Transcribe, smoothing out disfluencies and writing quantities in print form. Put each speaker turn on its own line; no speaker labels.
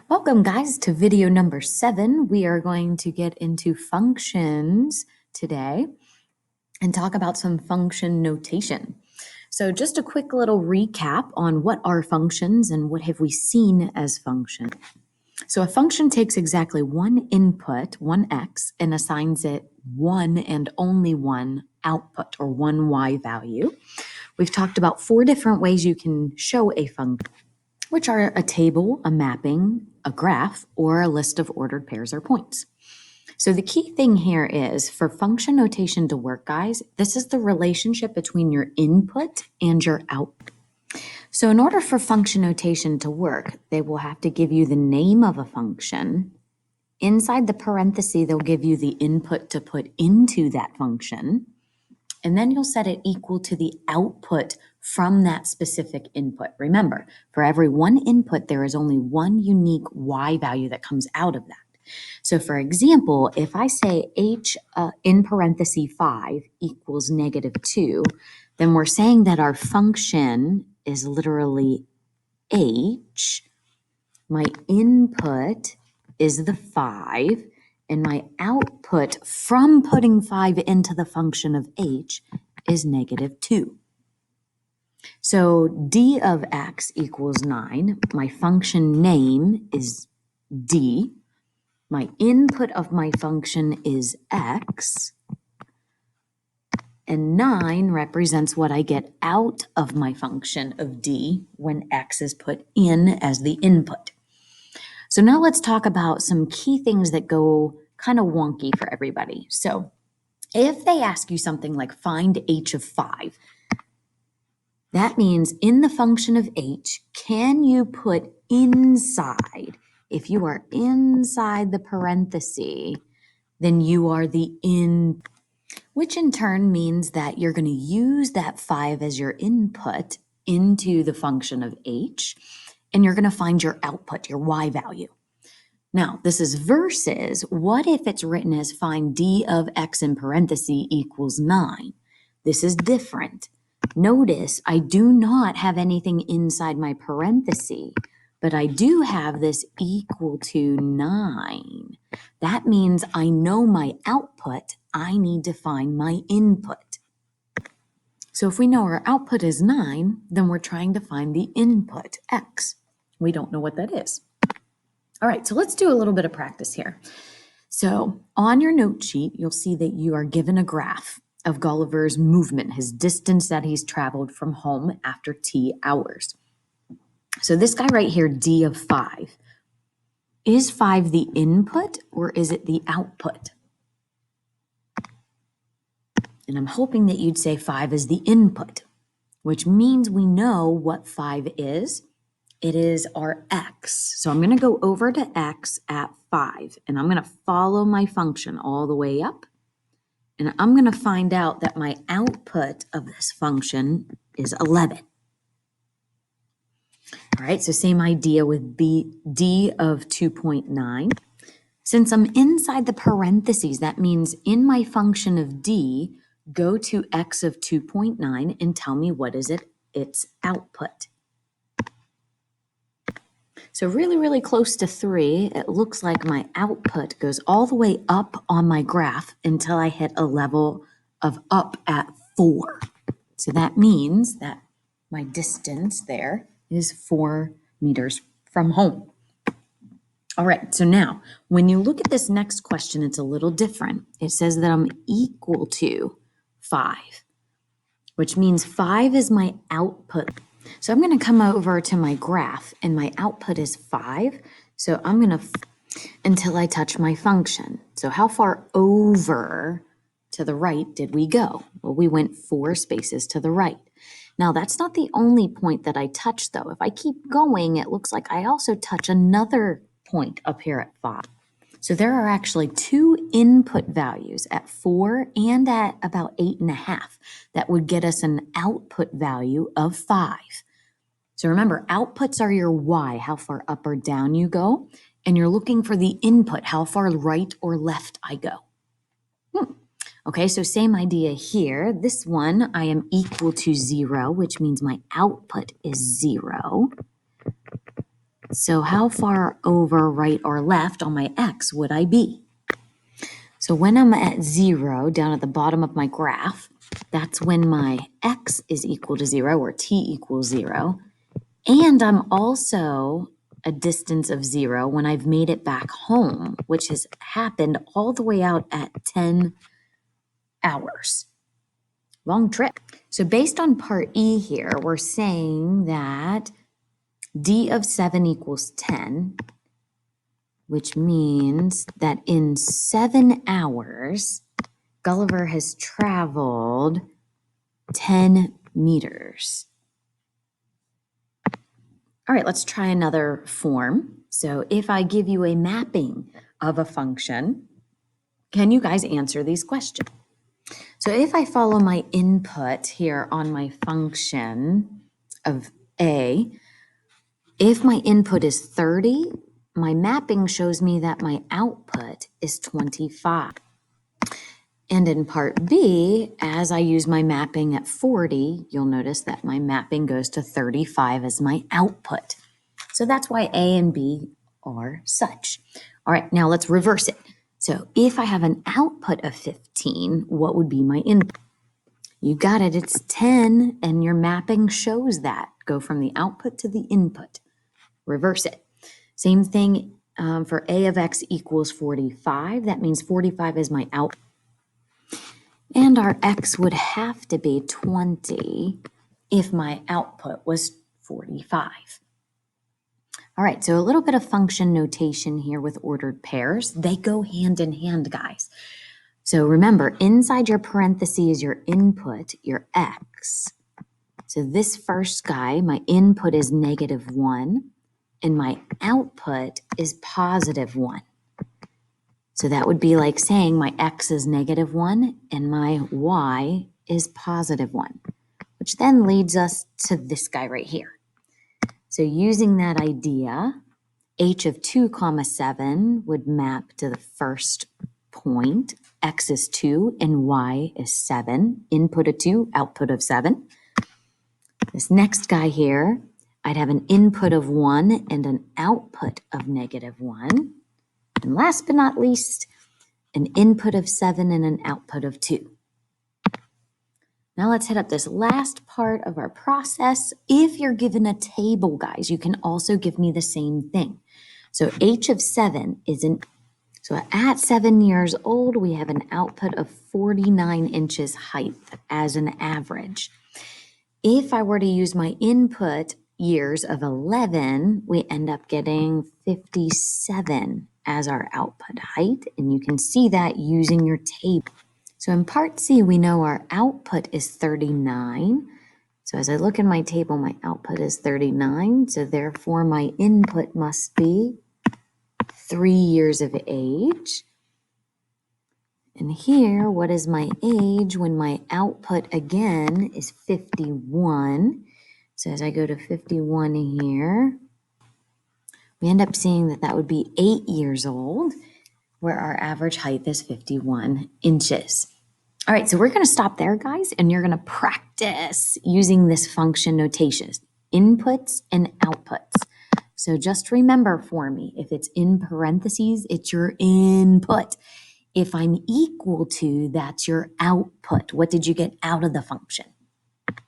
Welcome guys to video number 7. We are going to get into functions today and talk about some function notation. So just a quick little recap on what are functions and what have we seen as functions. So a function takes exactly one input, one x, and assigns it one and only one output or one y value. We've talked about 4 different ways you can show a function, which are a table, a mapping, a graph, or a list of ordered pairs or points. So the key thing here is for function notation to work, guys, this is the relationship between your input and your output. So in order for function notation to work, they will have to give you the name of a function. Inside the parenthesis, they'll give you the input to put into that function. And then you'll set it equal to the output from that specific input. Remember, for every one input, there is only one unique y value that comes out of that. So for example, if I say h in parenthesis 5 equals -2, then we're saying that our function is literally h. My input is the 5. And my output from putting 5 into the function of h is -2. So d of x equals 9. My function name is d. My input of my function is x. And 9 represents what I get out of my function of d when x is put in as the input. So now let's talk about some key things that go kind of wonky for everybody. So if they ask you something like find h of 5, that means in the function of h, can you put inside? If you are inside the parenthesis, then you are the in, which in turn means that you're going to use that 5 as your input into the function of h, and you're going to find your output, your y value. Now, this is versus, what if it's written as find d of x in parenthesis equals 9? This is different. Notice I do not have anything inside my parenthesis, but I do have this equal to 9. That means I know my output. I need to find my input. So if we know our output is 9, then we're trying to find the input, x. We don't know what that is. All right, so let's do a little bit of practice here. So on your note sheet, you'll see that you are given a graph of Gulliver's movement, his distance that he's traveled from home after T hours. So this guy right here, D of 5, is 5 the input or is it the output? And I'm hoping that you'd say 5 is the input, which means we know what 5 is. It is our x. So I'm going to go over to x at 5, and I'm going to follow my function all the way up. And I'm going to find out that my output of this function is 11. All right, so same idea with d of 2.9. Since I'm inside the parentheses, that means in my function of d, go to x of 2.9 and tell me what is its output. So really, really close to 3, it looks like my output goes all the way up on my graph until I hit a level of up at 4. So that means that my distance there is 4 meters from home. All right, so now when you look at this next question, it's a little different. It says that I'm equal to 5, which means 5 is my output. So I'm going to come over to my graph, and my output is 5. So I'm going to, until I touch my function. So how far over to the right did we go? Well, we went 4 spaces to the right. Now, that's not the only point that I touched, though. If I keep going, it looks like I also touch another point up here at 5. So there are actually 2 input values at 4 and at about 8.5 that would get us an output value of 5. So remember, outputs are your y, how far up or down you go, and you're looking for the input, how far right or left I go. Okay, so same idea here. This one, I am equal to 0, which means my output is 0. So how far over, right, or left on my x would I be? So when I'm at 0 down at the bottom of my graph, that's when my x is equal to 0 or t equals 0. And I'm also a distance of 0 when I've made it back home, which has happened all the way out at 10 hours. Long trip. So based on part E here, we're saying that d of 7 equals 10, which means that in 7 hours, Gulliver has traveled 10 meters. All right, let's try another form. So if I give you a mapping of a function, can you guys answer these questions? So if I follow my input here on my function of a, if my input is 30, my mapping shows me that my output is 25. And in part B, as I use my mapping at 40, you'll notice that my mapping goes to 35 as my output. So that's why A and B are such. All right, now let's reverse it. So if I have an output of 15, what would be my input? You got it, it's 10, and your mapping shows that. Go from the output to the input. Reverse it. Same thing for A of X equals 45. That means 45 is my output. And our X would have to be 20 if my output was 45. All right, so a little bit of function notation here with ordered pairs. They go hand in hand, guys. So remember, inside your parentheses is your input, your X. So this first guy, my input is -1, and my output is +1. So that would be like saying my X is -1 and my Y is +1, which then leads us to this guy right here. So using that idea, H of 2, 7 would map to the first point. X is 2 and Y is 7. Input of 2, output of 7. This next guy here, I'd have an input of 1 and an output of -1. And last but not least, an input of 7 and an output of 2. Now let's hit up this last part of our process. If you're given a table, guys, you can also give me the same thing. So H of 7 is so at 7 years old, we have an output of 49 inches height as an average. If I were to use my input years of 11, we end up getting 57 as our output height, and you can see that using your table. So in part C, we know our output is 39. So as I look in my table, my output is 39. So therefore, my input must be 3 years of age. And here, what is my age when my output again is 51? So as I go to 51 here, we end up seeing that that would be 8 years old, where our average height is 51 inches. All right, so we're going to stop there, guys, and you're going to practice using this function notation, inputs and outputs. So just remember for me, if it's in parentheses, it's your input. If I'm equal to, that's your output. What did you get out of the function?